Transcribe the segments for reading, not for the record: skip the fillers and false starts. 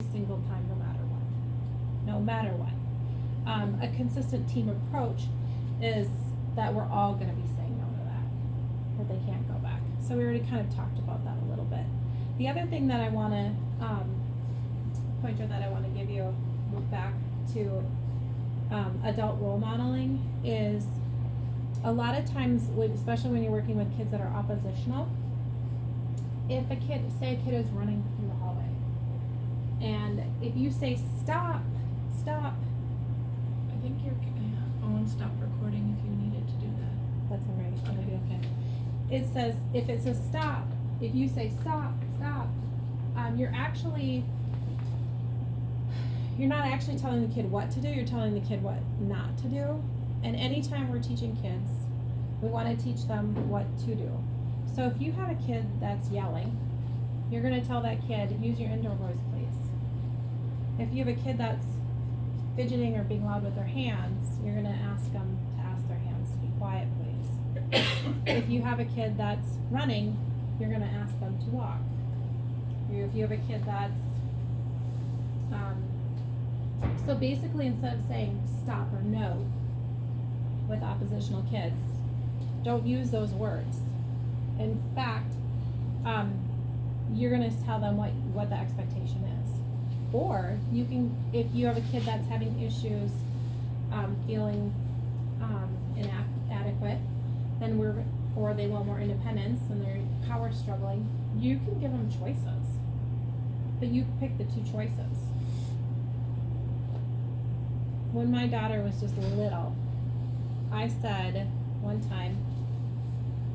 single time, no matter what. No matter what. A consistent team approach is that we're all gonna be saying no to that they can't go back. So we already kind of talked about that a little bit. The other thing that I wanna, pointer that I wanna give you back to, adult role modeling is a lot of times, especially when you're working with kids that are oppositional, if say a kid is running through the hallway, and if you say, stop, I think you're, I want to stop recording if you needed to do that. that's all right, it'll be okay. It says, if it says stop, if you say stop, you're not actually telling the kid what to do, you're telling the kid what not to do. And anytime we're teaching kids, we wanna teach them what to do. So if you have a kid that's yelling, you're gonna tell that kid, use your indoor voice, please. If you have a kid that's fidgeting or being loud with their hands, you're gonna ask them to ask their hands to be quiet, please. If you have a kid that's running, you're gonna ask them to walk. If you have a kid that's, so basically instead of saying stop or no with oppositional kids, don't use those words. In fact, you're gonna tell them what the expectation is. Or you can, if you have a kid that's having issues, feeling, inadequate, then or they want more independence and they're power struggling, you can give them choices. But you pick the two choices. When my daughter was just little, I said one time,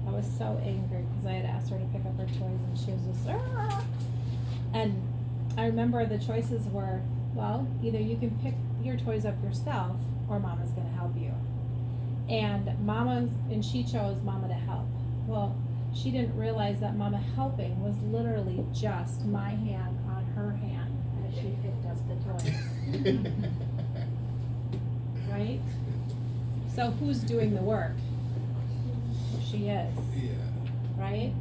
I was so angry because I had asked her to pick up her toys and she was just, Argh! And I remember the choices were, well, either you can pick your toys up yourself or mama's gonna help you. And she chose mama to help. Well, she didn't realize that mama helping was literally just my hand on her hand as she picked up the toys. Right? So who's doing the work? She is. Yeah. Right?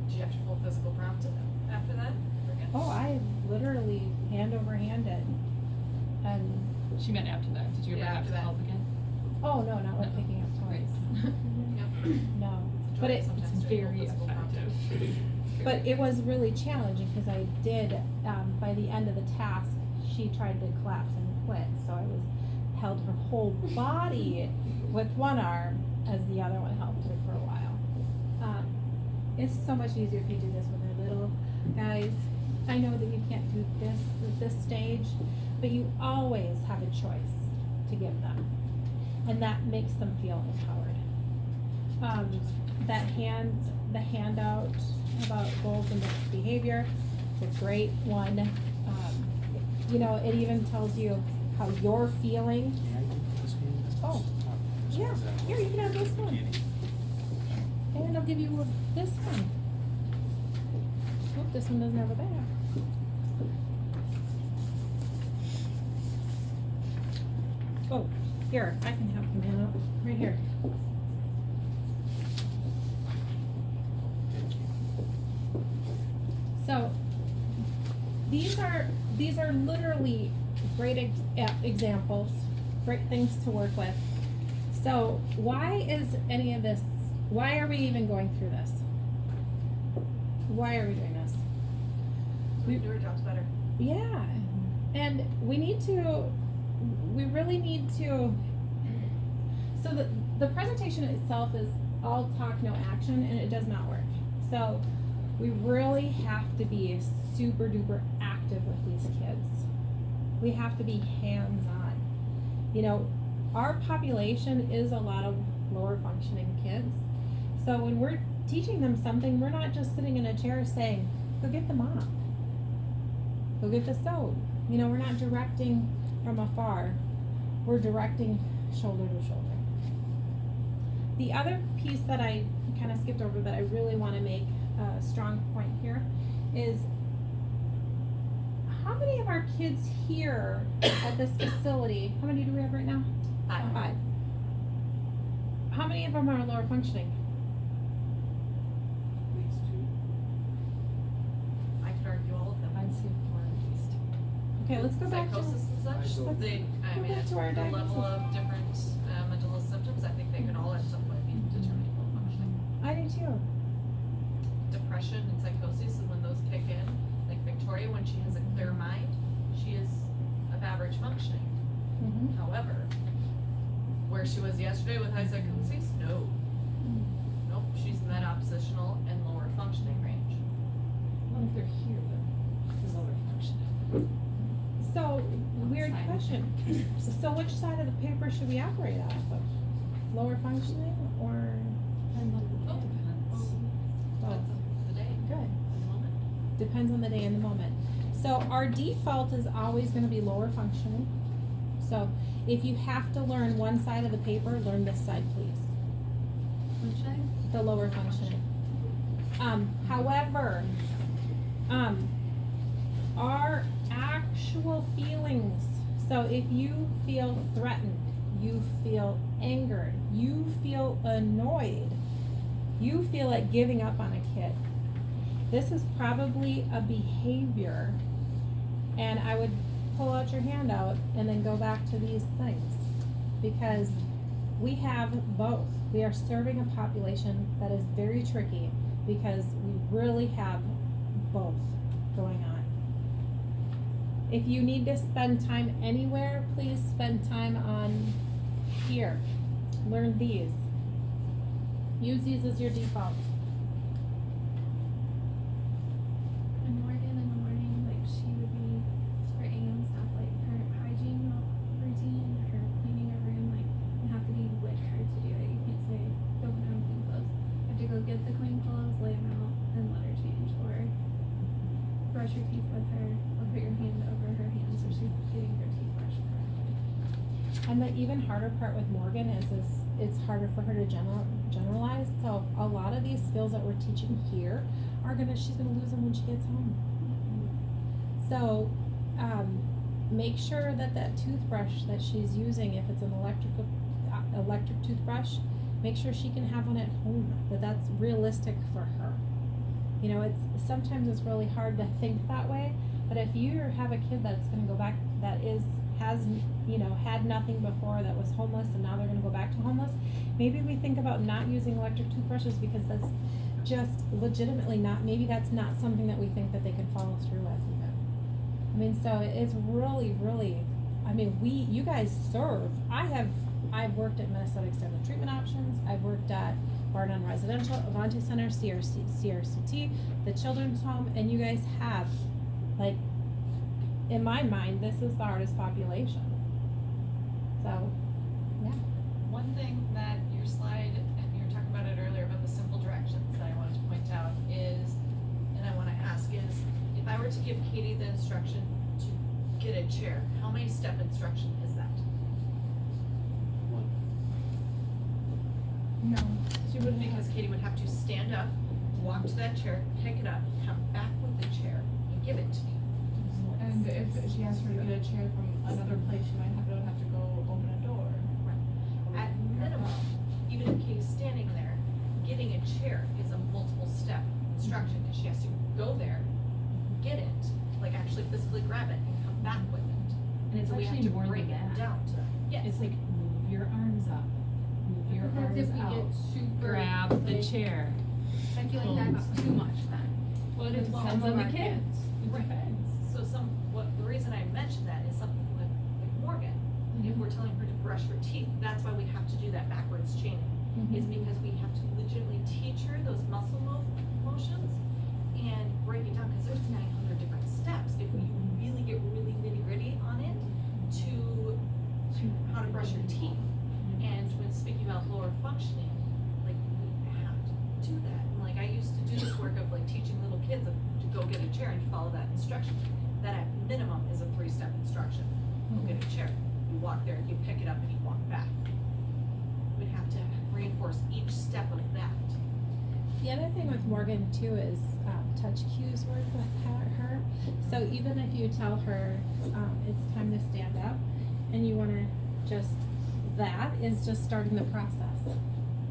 Did you have to pull physical prompt after that? Oh, I literally hand over handed. And, She meant after that. Did you ever Yeah, have after to that. help again? oh, no, not with No. picking up Right. toys. No. But It's Very effective. But it was really challenging because I did, by the end of the task, she tried to collapse and quit. So I held her whole body with one arm as the other one helped her for a while. It's so much easier if you do this when they're little guys. I know that you can't do this at this stage, but you always have a choice to give them. And that makes them feel empowered. The handout about goals and behavior, it's a great one. It even tells you how you're feeling. Oh, yeah, here, you can have this one. And I'll give you this one. Oop, this one doesn't have a back. Oh, here, I can help you, man, right here. So, these are literally great examples, great things to work with. So, why are we even going through this? Why are we doing this? We do our jobs better. Yeah, and we really need to, so the presentation itself is all talk, no action, and it does not work. So we really have to be super duper active with these kids. We have to be hands-on. Our population is a lot of lower functioning kids. So when we're teaching them something, we're not just sitting in a chair saying, go get the mop. Go get the soap. We're not directing from afar. We're directing shoulder to shoulder. The other piece that I kind of skipped over that I really want to make a strong point here is how many of our kids here at this facility, how many do we have right now? 5. How many of them are lower functioning? I could argue all of them. I'd say 4. Okay, let's go back to. psychosis and such, Let's they, I go mean, back to our the level diagnosis. of different, mental health symptoms, I think they could all at some point be determining low functioning. I do too. Depression and psychosis, and when those kick in, like Victoria, when she has a clear mind, she is of average functioning. Mm-hmm. However, where she was yesterday with high psychosis, no. Nope, she's in that oppositional and lower functioning range. Well, if they're here, they're lower functioning. So, weird Outside. question. So which side of the paper should we operate off of? Lower functioning or? Oh, Both. Depends on the day, Good. and the moment. Depends on the day and the moment. So our default is always gonna be lower functioning. So if you have to learn one side of the paper, learn this side, please. Which side? The lower functioning. However, our actual feelings, so if you feel threatened, you feel angered, you feel annoyed, you feel like giving up on a kid, this is probably a behavior, and I would pull out your handout and then go back to these things, because we have both. We are serving a population that is very tricky, because we really have both going on. If you need to spend time anywhere, please spend time on here. Learn these. Use these as your default. And Morgan in the morning, like she would be spraying stuff like her hygiene routine, her cleaning her room, like you have to be with her to do it. You can't say, go put on clean clothes. You have to go get the clean clothes, lay them out, and let her change. Or brush your teeth with her, or put your hand over her hand so she's getting her teeth brushed correctly. And the even harder part with Morgan is it's harder for her to generalize. So a lot of these skills that we're teaching here she's gonna lose them when she gets home. So, make sure that toothbrush that she's using, if it's an electric toothbrush, make sure she can have one at home, that's realistic for her. You know, sometimes it's really hard to think that way, but if you have a kid that's gonna go back, has had nothing before, that was homeless, and now they're gonna go back to homeless, maybe we think about not using electric toothbrushes, because that's just legitimately maybe that's not something that we think that they can follow through with even. I mean, so it's really, really, I mean, you guys serve. I've worked at Minnesota Extended Treatment Options, I've worked at Barnum Residential, Avante Center, CRCT, the Children's Home, and you guys have, like, in my mind, this is the hardest population. So, yeah. One thing that your slide, and you were talking about it earlier about the simple directions that I wanted to point out is, and I wanna ask is, if I were to give Katie the instruction to get a chair, how many step instruction is that? No. She would, because Katie would have to stand up, walk to that chair, pick it up, come back with the chair, and give it to me. And if she has her to get a chair from another place, she might have to go open a door. At minimum, even if Katie's standing there, getting a chair is a multiple step instruction, because she has to go there, get it, like actually physically grab it and come back with it. And it's So we have actually to more break than it that. down to that. Yes. It's like move your arms up, move your But that's if arms we out, get super, grab the like, chair. I feel like that's too much then. Well, it With depends some on of the our kids. It Right. depends. So the reason I mentioned that is something with like Morgan, if we're telling her to brush her teeth, that's why we have to do that backwards chaining. Is because we have to legitimately teach her those muscle motions and break it down, because there's 900 different steps if we really get really nitty gritty on it to how to brush your teeth. And when speaking about lower functioning, like we have to do that. And like I used to do this work of like teaching little kids to go get a chair and follow that instruction. That at minimum is a 3-step instruction. Go get a chair. You walk there, you pick it up, and you walk back. We'd have to reinforce each step of that. The other thing with Morgan too is touch cues work with her. So even if you tell her it's time to stand up, and you want to that is just starting the process.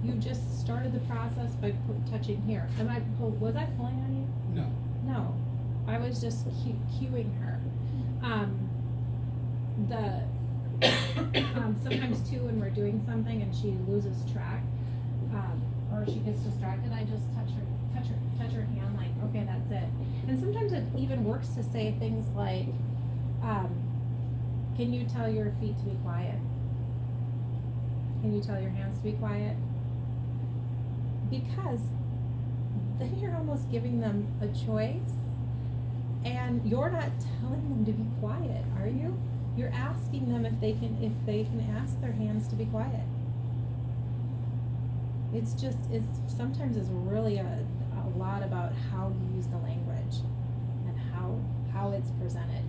You just started the process by touching here. Was I pulling on you? No. No, I was just cueing her. sometimes too, when we're doing something and she loses track, or she gets distracted, I just touch her hand, like, okay, that's it. And sometimes it even works to say things like, can you tell your feet to be quiet? Can you tell your hands to be quiet? Because then you're almost giving them a choice, and you're not telling them to be quiet, are you? You're asking them if they can ask their hands to be quiet. It's sometimes really a lot about how you use the language and how it's presented.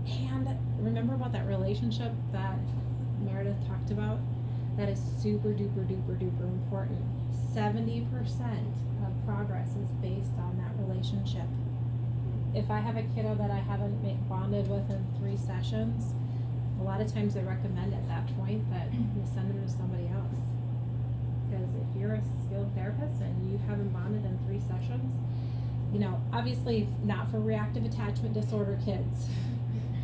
And remember about that relationship that Meredith talked about? That is super duper duper duper important. 70% of progress is based on that relationship. If I have a kiddo that I haven't bonded with in 3 sessions, a lot of times I recommend at that point that you send them to somebody else. Because if you're a skilled therapist and you haven't bonded in 3 sessions, obviously not for reactive attachment disorder kids.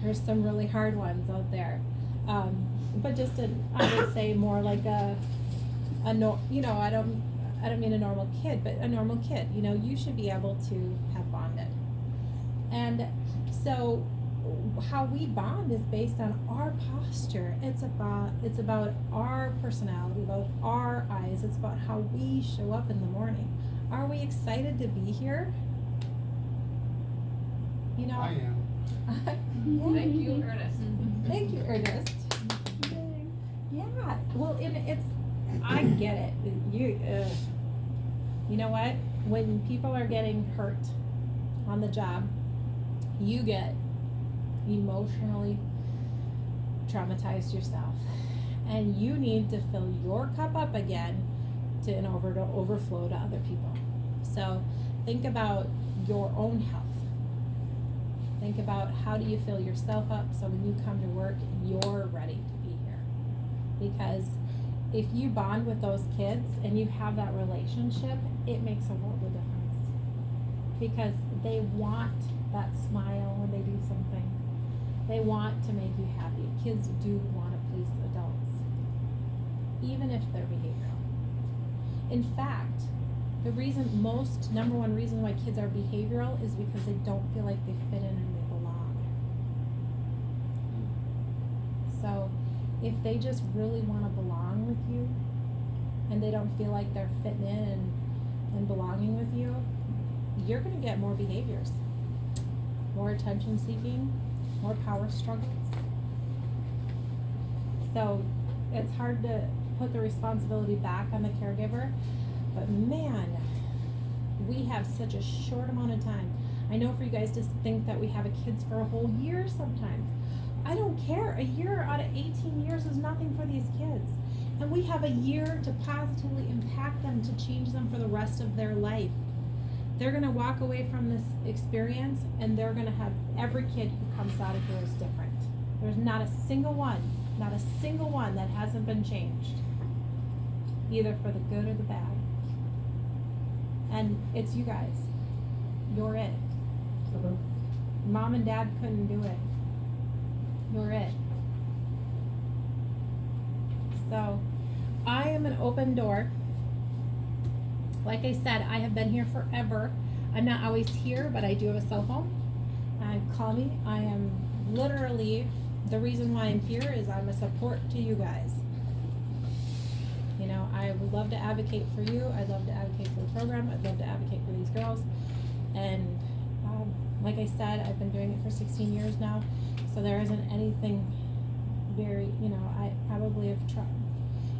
There's some really hard ones out there. But I would say more like I don't mean a normal kid, but a normal kid. You should be able to have bonded. And so how we bond is based on our posture. It's about our personality, about our eyes. It's about how we show up in the morning. Are we excited to be here? I am. Thank you, Ernest. Thank you, Ernest. Yeah, well, I get it. You know what? When people are getting hurt on the job, you get emotionally traumatized yourself, and you need to fill your cup up again in order to overflow to other people. So think about your own health. Think about how do you fill yourself up so when you come to work, you're ready to be here. Because if you bond with those kids and you have that relationship, it makes a world of difference. Because they want that smile when they do something. They want to make you happy. Kids do want to please adults, even if they're behavioral. In fact, number one reason why kids are behavioral is because they don't feel like they fit in and they belong. So if they just really want to belong with you and they don't feel like they're fitting in and belonging with you, you're going to get more behaviors, more attention seeking, more power struggles. So it's hard to put the responsibility back on the caregiver, but man, we have such a short amount of time. I know for you guys to think that we have kids for a whole year sometimes. I don't care. A year out of 18 years is nothing for these kids. And we have a year to positively impact them, to change them for the rest of their life. They're going to walk away from this experience and they're going to have every kid who comes out of here is different. There's not a single one that hasn't been changed, either for the good or the bad. And it's you guys. You're it. Mom and dad couldn't do it. You're it. So, I am an open door. Like I said, I have been here forever. I'm not always here, but I do have a cell phone. Call me. I am literally, the reason why I'm here is I'm a support to you guys. I would love to advocate for you. I'd love to advocate for the program. I'd love to advocate for these girls. And like I said, I've been doing it for 16 years now. So there isn't anything very, I probably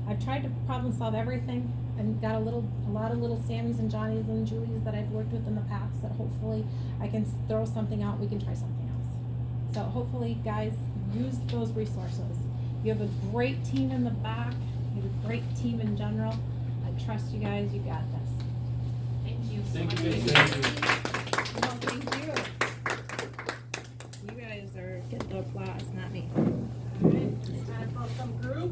I've tried to problem solve everything and got a lot of little Sammys and Johnnies and Julies that I've worked with in the past that hopefully I can throw something out. We can try something else. So hopefully, guys, use those resources. You have a great team in the back. You have a great team in general. I trust you guys. You got this. Thank you so Thank much. you. Well, thank you. You guys are getting the applause, not me. All right, it's time for some group.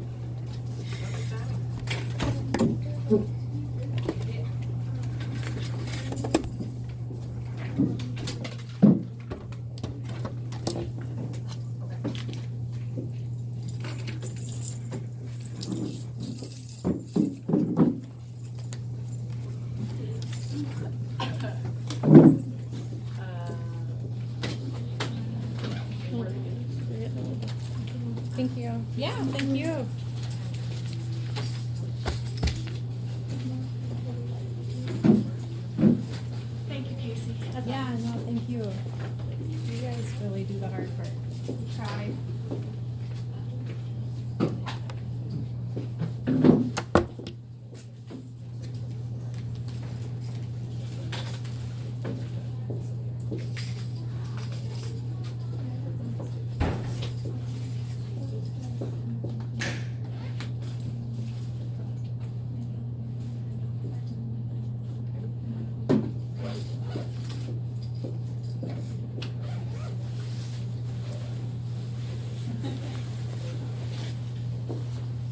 Thank you. Yeah, thank you. Thank you, Casey. Yeah, no, thank you. You guys really do the hard part. Try.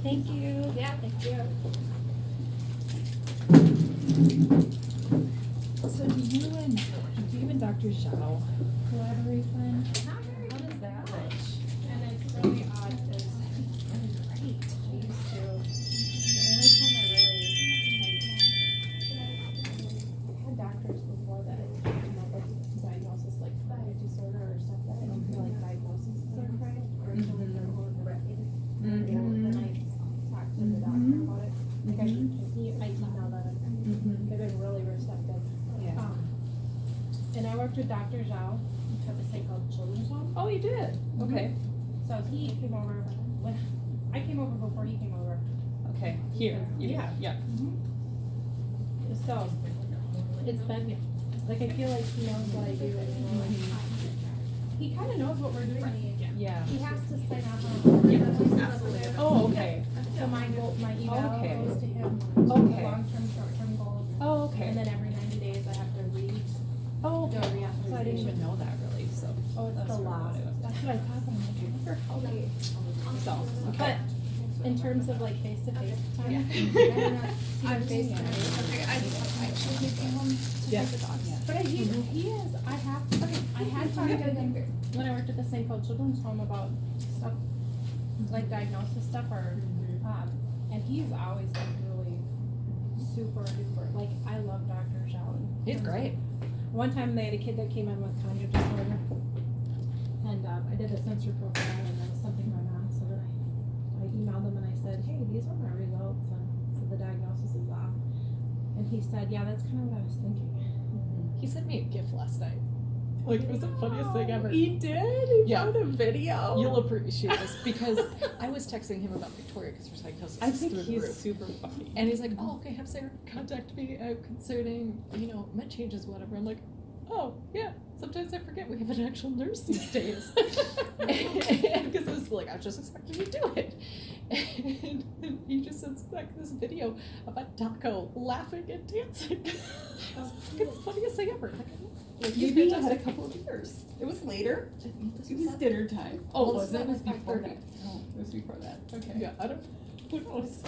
Thank you. Yeah, thank you. So do you and Dr. Zhao collaborate then? Not very How does that work? And it's really odd because we used to, the only time I really, I had doctors before that came up with diagnosis like diet disorder or stuff that I don't feel like diagnoses are correct or until they're overcorrected. Then I talked to the doctor about it. Like I emailed them. They've been really receptive. Yeah. And I worked with Dr. Zhao at this thing called Children's Home. Oh, you did? Okay. So he came over when I came over before he came over. Okay, here, Yeah. yeah. So it's been like I feel like he knows what I do and you know, like, he kind of knows what we're doing. Yeah. He has to sign off on it. Absolutely. Oh, okay. So my email Okay. goes to him. Okay. Long-term, short-term goals. Oh, okay. And then every 90 days I have to read. Oh, do a okay. So I didn't even reauthorization. know that really, so. Oh, it's That's the really law. what it was. That's what I thought. I'm like, I wonder how they. So, But okay. in terms of like face-to-face time, Yeah. I'm face-to-face. Okay, I actually came home to Yeah. take the dogs. Yeah. But he is, I had talked to him when I worked at the St. Paul Children's Home about stuff, like diagnosis stuff or, and he's always been really super duper, like, I love Dr. Zhao. He's great. One time they had a kid that came in with conduct disorder, and, I did a sensory profile and there was something going on, so then I emailed them and I said, hey, these are my results, and so the diagnosis is off. And he said, yeah, that's kind of what I was thinking. He sent me a gift last night. Like, it was the funniest thing ever. He did? He Yeah. found a video? You'll appreciate this because I was texting him about Victoria because her psychosis I is think through the he's roof. super funny. And he's like, oh, okay, have Sarah contact me concerning, med changes, whatever. I'm like, oh, yeah, sometimes I forget we have an actual nurse these days. Because it was like, I was just expecting to do it. And he just sends back this video about Taco laughing and dancing. It's the funniest thing ever. Like, he's Maybe he been had a just- couple of beers. It was later. This It was dinner time. Oh, was it it? was before 5:30. that. Oh, it was before that. Okay. Yeah, I don't, who knows?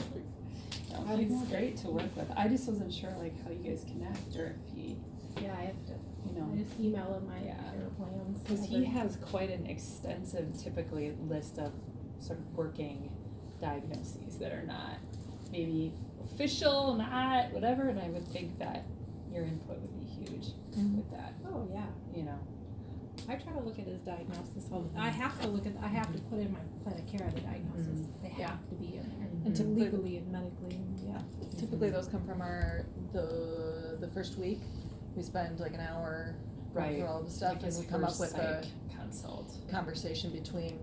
No, he's great to work with. I just wasn't sure like how you guys connect or if he, Yeah, I have to, you know. I just email him my Yeah. care plans. Because he has quite an extensive, typically, list of sort of working diagnoses that are not maybe official, not whatever, and I would think that your input would be huge with that, Oh, yeah. you know. I try to look at his diagnosis all the, I have to put in my plan of care the diagnosis. They Yeah. have to be in there. And typically- Legally and medically, yeah. Typically, those come from the first week. We spend like an hour going Right. through all the stuff, Like and his we come up with first a psych consult. conversation between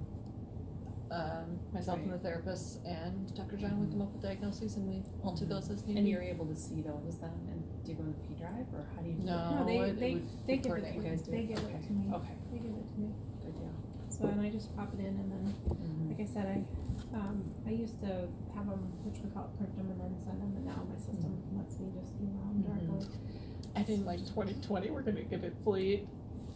myself and the therapist and Dr. John. We come up with diagnoses, and we alter those as needed. And you're able to see those then, and do you go in the P drive, or how do you do it? No, No, they it would give it coordinate. to You me. guys do They it? give it Okay. to me. Okay, They give it to me. good deal. So, and I just pop it in and then, like I said, I used to have them, which we call it, print them and then send them, and now my system lets me just email them directly. And in like 2020, we're gonna get it fully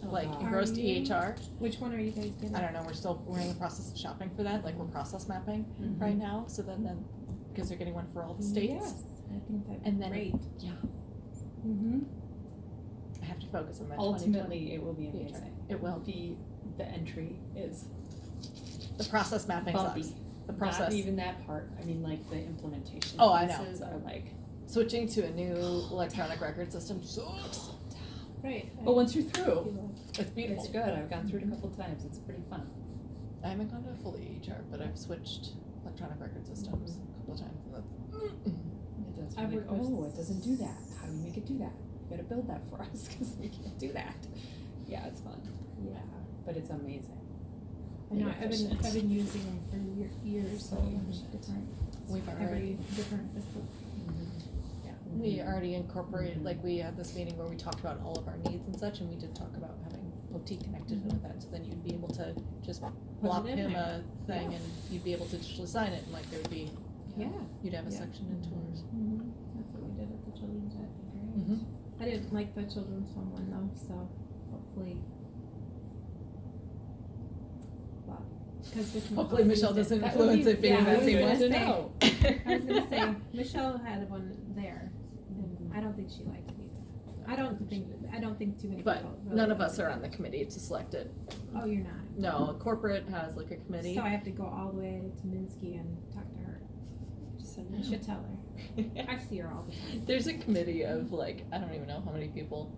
like wow. engrossed Are you? EHR. Which one are you guys getting? I don't know. We're in the process of shopping for that. Like we're process mapping right now. So then because they're getting one for all the states. Yes, I think that's And then great. yeah, Mm-hmm. I have to focus on that. 2020. Ultimately, it will be EHR. amazing. It will. The entry is The process mapping bumpy. sucks. The process. Not even that part, I mean, like, the implementation Oh, I know. pieces are like, Switching to a new electronic record system sucks. Right. but once you're through, It's beautiful. It's good, I've gone through it a couple times, it's pretty fun. I haven't gone to fully EHR, but I've switched electronic record systems a couple of times, and that's, It does, I've we're like, worked with oh, it doesn't do that, how do you make it do that? You gotta build that for us, cause we can't do that. Yeah, it's fun, yeah, but it's amazing. I know, I've been Efficient. using them for years, so different, we've every already, different, we already incorporated, like, we had this meeting where we talked about all of our needs and such, and we did talk about having OT connected with that, so then you'd be able to just plop in him there. a thing, and you'd be able to digitally sign it, and like, there would be, Yeah. you'd have a Yeah. section in tours. That's what we did at the children's vet. Mhm. I didn't like the children's home one though, so hopefully. Well, cause which one? Hopefully Michelle used doesn't That would influence it being yeah, I that was same gonna one. say- I was gonna say, Michelle had one there, and I don't think she liked it either. I don't think too many people But really none of liked us are on the committee to select it. Oh, you're not? No, corporate has like a committee. So I have to go all the way to Minsky and talk to her. I should tell her. I see her all the time. There's a committee of like, I don't even know how many people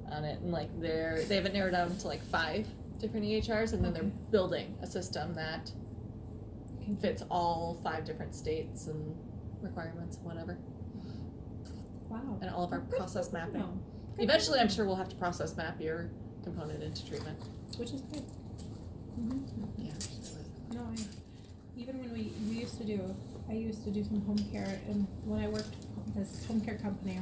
on it, and like they have it narrowed down to like 5 different EHRs, and then they're Okay. building a system that fits all 5 different states and requirements, whatever, Wow. and all of our process mapping. No. Good. Eventually, I'm sure we'll have to process map your component into treatment. Which is good. Yeah. No, even when we used to do, I used to do some home care, and when I worked at this home care company,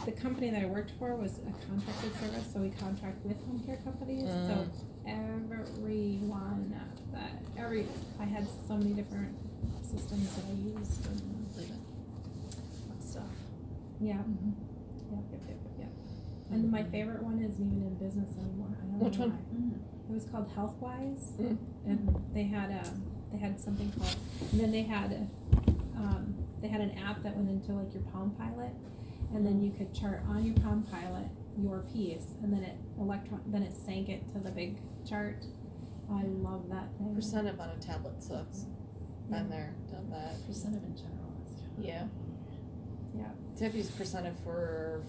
the company that I worked for was a contracted service, so we contract with home care companies, so everyone I had so many different systems that I used and Believe it. stuff. Yeah. Yep. And my favorite one isn't even in business anymore, I don't know Which one? why. It was called HealthWise, Mm. and they had something called, and then they had an app that went into like your Palm Pilot, and then you could chart on your Palm Pilot your piece, and then it sank it to the big chart. I love that thing. Percentive on a tablet sucks. Been there, done that. Percentive in general is. Yeah. Yeah. I've used Percentive for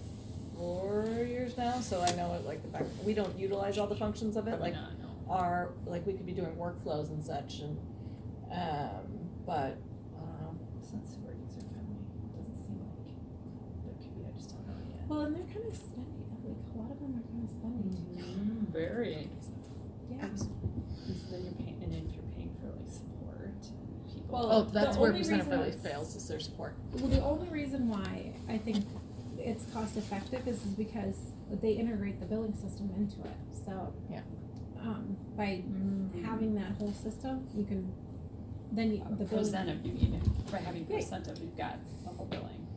4 years now, so I know it like the back. We don't utilize all the functions of it, Probably like not, no. our we could be doing workflows and such, and but I don't know. It's not super user friendly, it doesn't seem like there could be, I just don't know yet. Well, and they're kind of spendy. Like a lot of them are kind of spendy too. Very. Yeah. Absolutely. And so then you're paying, and if you're paying for like support and people. Well, Oh, that's the where only Percentive reason really it's- fails is their support. Well, the only reason why I think it's cost effective is because they integrate the billing system into it. So Yeah. By having that whole system, you can then the billing. Percentive, you mean, by having Yeah. percentive, you've got the whole billing.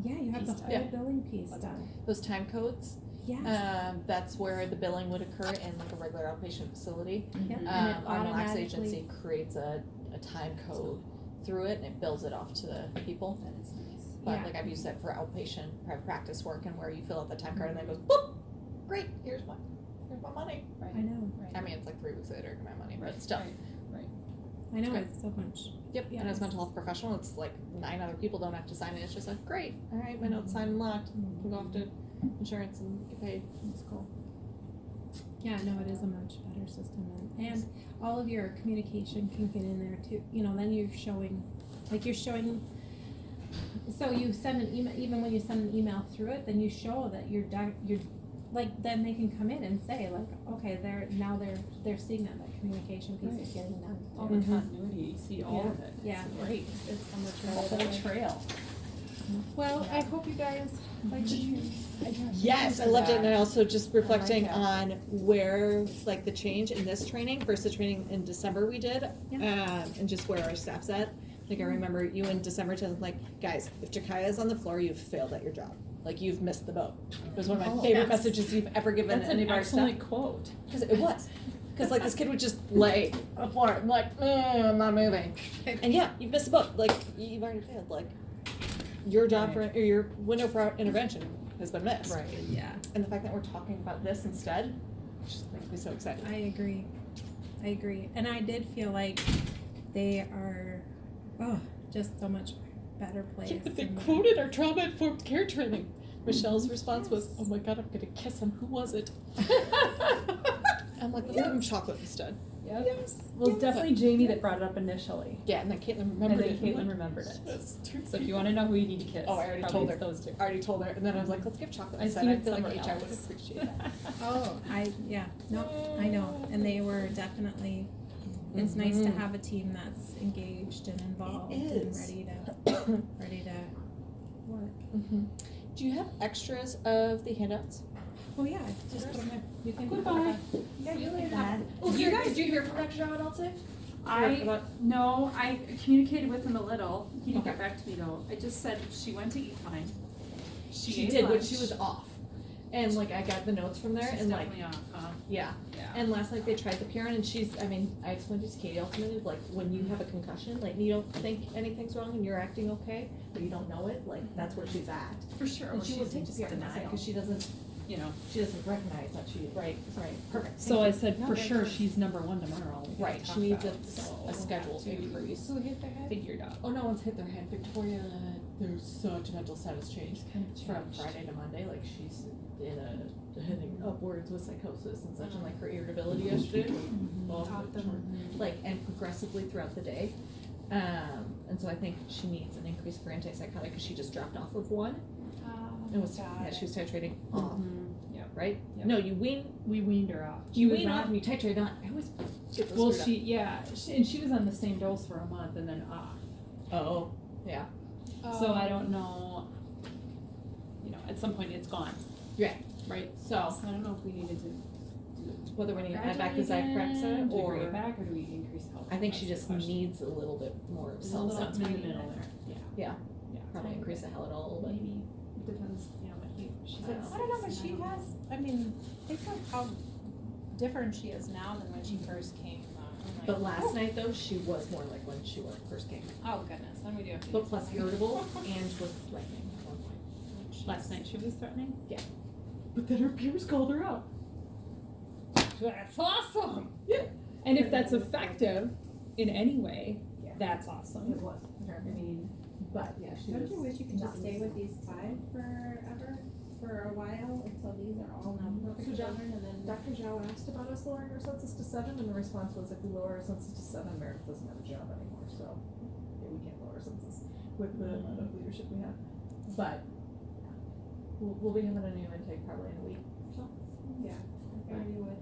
Yeah, you have the piece whole done. billing piece That's done. Those time codes, Yes. that's where the billing would occur in like a regular outpatient facility. Yep. And it Our Relax automatically- agency creates a time code through it, and it bills it off to the people. That is nice. But Yeah. like I've used it for outpatient private practice work, and where you fill out the time card and then it goes boop, great, here's my money. Right. I know. Right. I mean, it's like 3 weeks later, I get my money, but Right, still. right. I know Good. it's so much. Yep, Yeah. and as a mental health professional, it's like 9 other people don't have to sign it, it's just like, great, all right, my note's signed and locked, can go off to insurance and get paid. It's cool. Yeah, no, it is a much better system, and all of your communication can get in there too. You know, then you're showing. So you send an email, even when you send an email through it, then you show that you're like, then they can come in and say like, okay, they're seeing that communication piece is getting done. All the continuity, you see all of it. Yeah. It's great. It's so much The whole better. trail. Well, I hope you guys like the training. Yes, I loved it, and I also just reflecting that. on where, like, the change in this training versus the training in December we did, and just where our staff's at. Like, I remember you in December telling, like, guys, if Jakaya is on the floor, you've failed at your job. Like, you've missed the boat. It was one of my Oh, favorite that's- messages you've ever given That's any an of our staff. excellent quote. Because it was. Because, like, this kid would just lay on the floor. I'm like, I'm not moving. And yeah, you've missed the boat. Like, you've already failed. Like, your job for, or your window for intervention has been missed. Right. Yeah, And the fact that we're talking about this instead just makes me so excited. I agree. And I did feel like they are, just so much better place. Yeah, but they and- quoted our trauma-informed care training. Michelle's response was, "Oh my god, I'm gonna kiss him. Who was it?" I'm like, let's give him chocolate instead. Yep. Yes. Well, it's definitely Jamie that brought it up initially. Yeah, and then Caitlin And remembered then it. Caitlin I'm like, remembered it. That's two So if you people. wanna know who you need to kiss, Oh, I already probably told it's her. those two. I already told her, and then I was like, let's give chocolate I instead. seen I it feel like somewhere HR would else. appreciate that. Oh, I know, and they were definitely, it's nice to Mhm. have a team that's engaged and involved and is. ready to work. Mm-hmm. Do you have extras of the handouts? Oh, yeah, just put them in. You can. Goodbye. Yeah, See you you later. can. Oh, so you guys, do you hear from Dr. John at all today? No, I communicated with him a little. He didn't Okay. get back to me though. I just said she went to Equine. She ate did when lunch. she was off. And like I got the notes from there She's and like definitely off, huh? yeah. Yeah. And last night they tried the parent and she's I mean, I explained it to Katie ultimately, like when you have a concussion, like you don't think anything's wrong and you're acting okay, but you don't know it, like that's where she's at. For sure. And she will take the just parent denial. because she doesn't recognize that she right, perfect. So I said, No, for that's sure, fine. she's number one tomorrow. We Right, can she talk needs about it, so a we'll schedule have to increase. Who hit their head? Figure it out. Oh, no one's hit their head. Victoria, there's such a mental status change Kind of from changed. Friday to Monday. Like she's heading upwards with psychosis and such, and like her irritability yesterday, like and progressively throughout the day. And so I think she needs an increase for antipsychotic because she just dropped off of one. It was she was titrating off, Yep. right? Yep. No, you wean We weaned her off. She you was wean on- off and you titrate on. I always get those Well, screwed up. and she was on the same dose for a month and then off. Oh, yeah. So I don't know, at some point it's gone, Yeah. right? So So I don't know if we needed to whether we need to add back the graduate Zyprexa again, or bring it back, or do we increase help? I think she That's just the question. needs a little bit more There's a little self something in the middle there, Yeah. Yeah. Probably increase the Helen a little bit. Maybe, it depends, what she's I at. I don't know, but she has, I mean, think of how different she is now than when she first came. I'm But like, last night though, she was more like when she first came. oh goodness, then we do have to. But plus irritable and was threatening at one point. Last night she was threatening? But then her peers called her out. That's awesome. And if that's effective in any way, Yeah. that's awesome. It was. I mean, but yeah, she Don't was. you wish you could just not stay with listening. these 5 forever, for a while, until these are all now perfect So John- children, and then. Dr. Zhao asked about us lowering our census to 7, and the response was if we lower our census to 7, Meredith doesn't have a job anymore, so yeah, we can't lower our census with the amount of leadership we have. But we'll be having a new intake probably in a week or so. Yeah, I figured you would,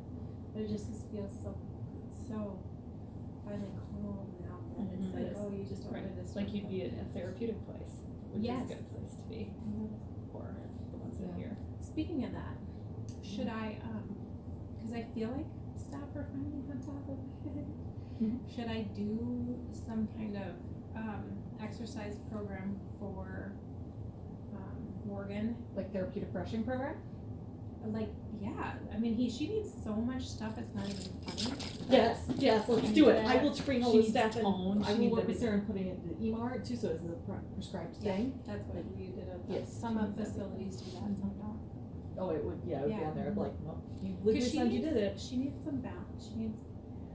but it just feels so finally calm now, that it's like, Mhm. oh, you just don't Right, do this. like you'd be in a therapeutic place, which is Yes. a good place to be for the ones in Yeah. here. Speaking of that, should I, cause I feel like staff are finally on top of it. Mhm. Should I do some kind of, exercise program for, Morgan? Like therapeutic brushing program? Like, yeah, I mean, she needs so much stuff, it's not even funny. Yes, let's do it. I will bring all She the needs staff in. tone, I she will needs work with everything. Sarah and putting it in the EMR too, so it's a prescribed thing. That's what you did, Yes. some of facilities do that, some don't. Oh, it would be on there, like, well, you Cause literally she said you needs, did it. she needs some balance,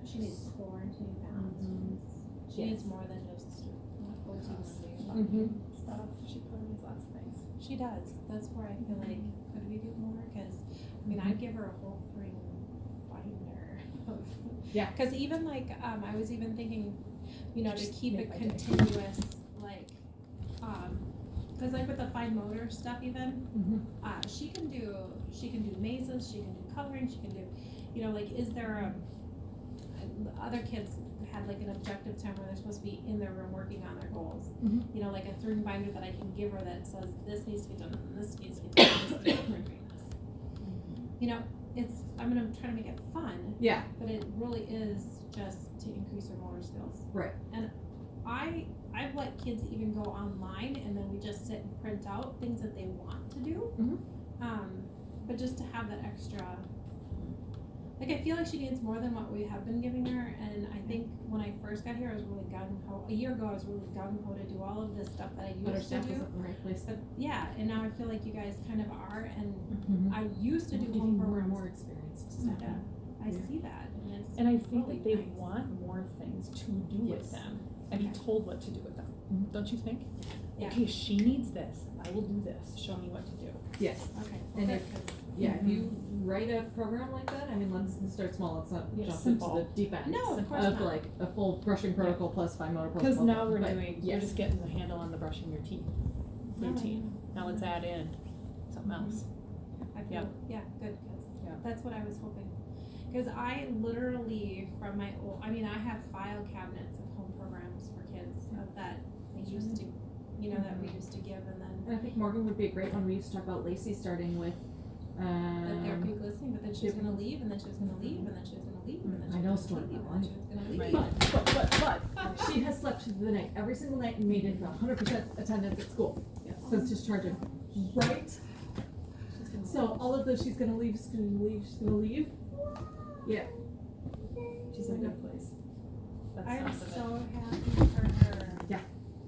she needs core, and she needs balance, she needs more than just Mhm. stuff. She probably needs lots of things. She does, that's where I feel like, could we do more, cause, I mean, I'd give her a whole 3 binder of. Yeah. Cause even like, I was even thinking, to Just keep make it my day. continuous, like, cause like with the fine motor stuff even, Mhm. she can do mazes, she can do coloring, she can do, like, is there other kids had like an objective time where they're supposed to be in their room working on their goals. Mhm. Like a 3 binder that I can give her that says this needs to be done, and this needs to be done, and this needs to be done, it's, I'm gonna try to make it fun, Yeah, but it really is just to increase her motor skills. right. And I've let kids even go online and then we just sit and print out things that they want to do. Mhm. But just to have that extra, like, I feel like she needs more than what we have been giving her, and I think when I first got here, I was really gung-ho, a year ago, I was really gung-ho to do all of this stuff that I But our used to staff do. isn't in the right place. But yeah, and now I feel like you guys kind of are, and Mhm. I used to do Getting home more and programs. more experienced. Yeah, I Yeah. see that, and it's And I think really that they nice. want more things to do with Yes. them. and be told what to do with them, don't you think? Yeah. Okay, she needs this, I will do this, show me what to do. Yes, Okay. and Good, if, 'cause- yeah, if you write a program like that, I mean, let's start small, let's not Yeah, jump simple. into the deep end. No, of course Of not. like a full brushing protocol plus fine motor plus Cause blah, now blah, we're but doing, we're yes. just getting the handle on the brushing your teeth routine, now let's add in something else. I feel, Yeah. yeah, good, cause Yeah. that's what I was hoping. Cause I literally, from my old, I mean, I have file cabinets of home programs for kids that we used to, that we used to give, and then And I think Morgan would be a great one, we used to talk about Lacey starting with, the therapeutic listening, but then she was gonna leave, and then she was gonna leave, and then she was gonna leave, and then she I know was story gonna leave, about and then she was gonna leave. Right. but, she has slept through the night every single night and made it 100% attendance at school. Yeah. So it's just charging, right? She's gonna So all of those, she's gonna leave, she's gonna leave, she's gonna leave. Yeah. She's in a good place. That's I am half of it. so happy for her. Yeah.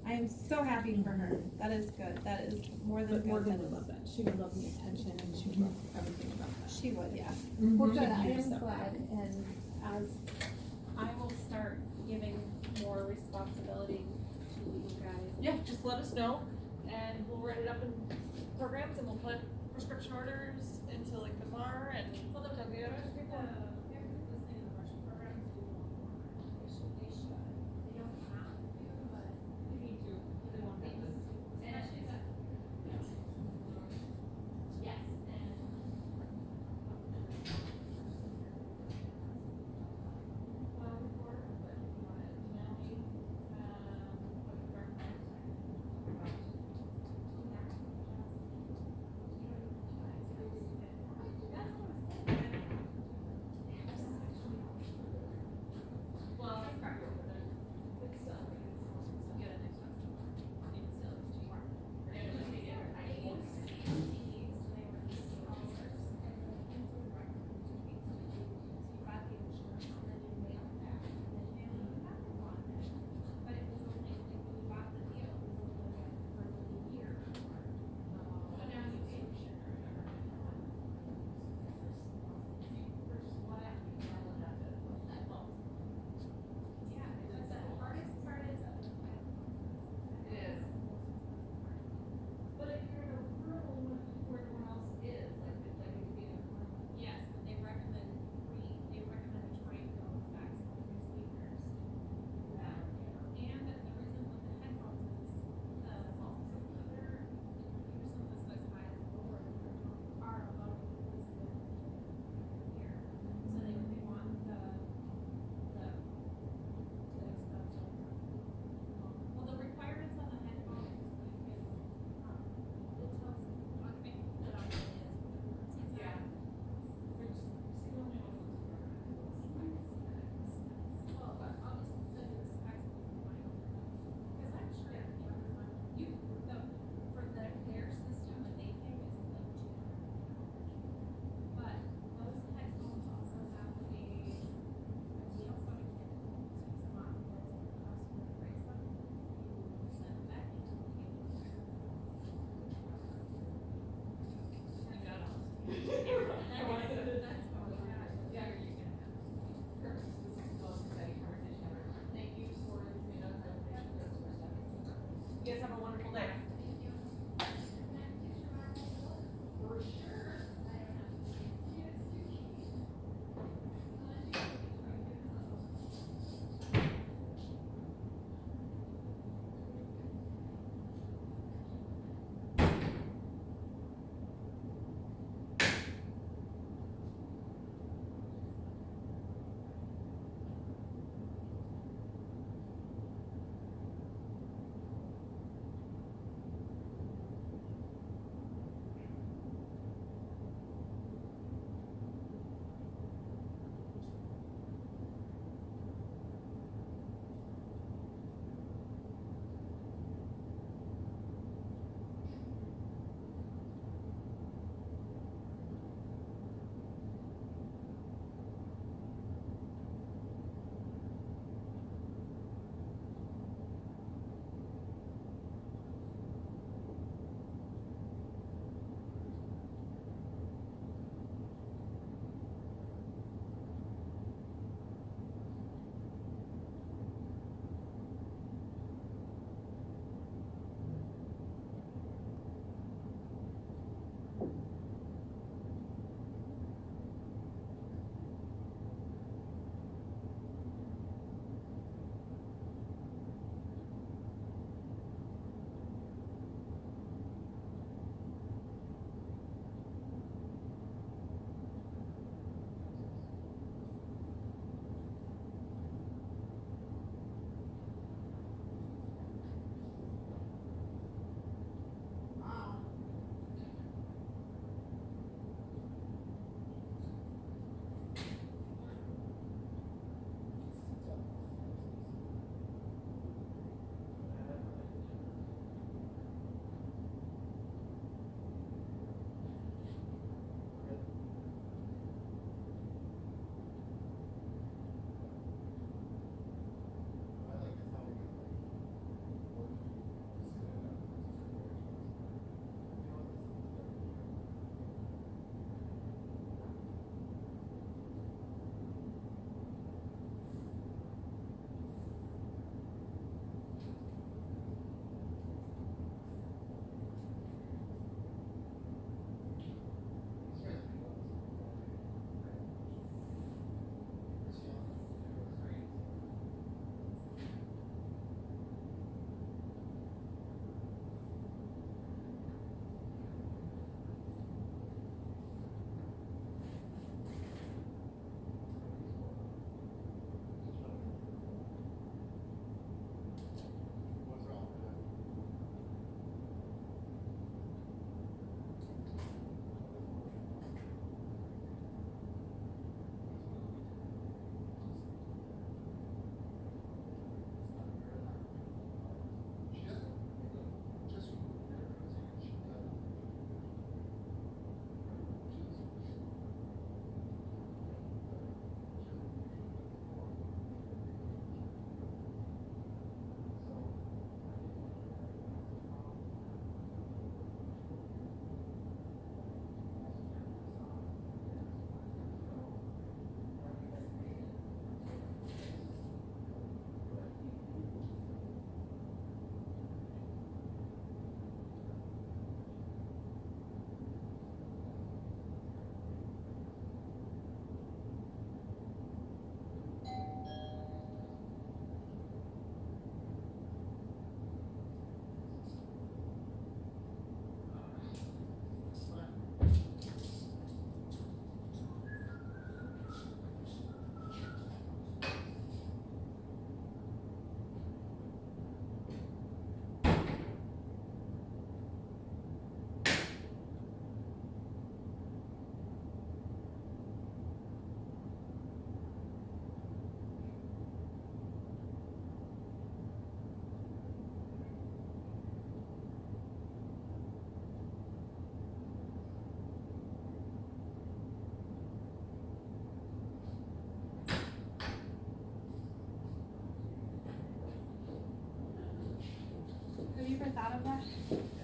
I am so happy for her. That is good. That is more than But good. Morgan That would is- love that, she would love the attention and she would love everything about that. She would, yeah. Mhm. Well, Mhm. good. I Years am up. glad, and as I will start giving more responsibility to you guys. Yeah, just let us know, and we'll write it up in programs, and we'll put prescription orders into like the bar and. thought of that.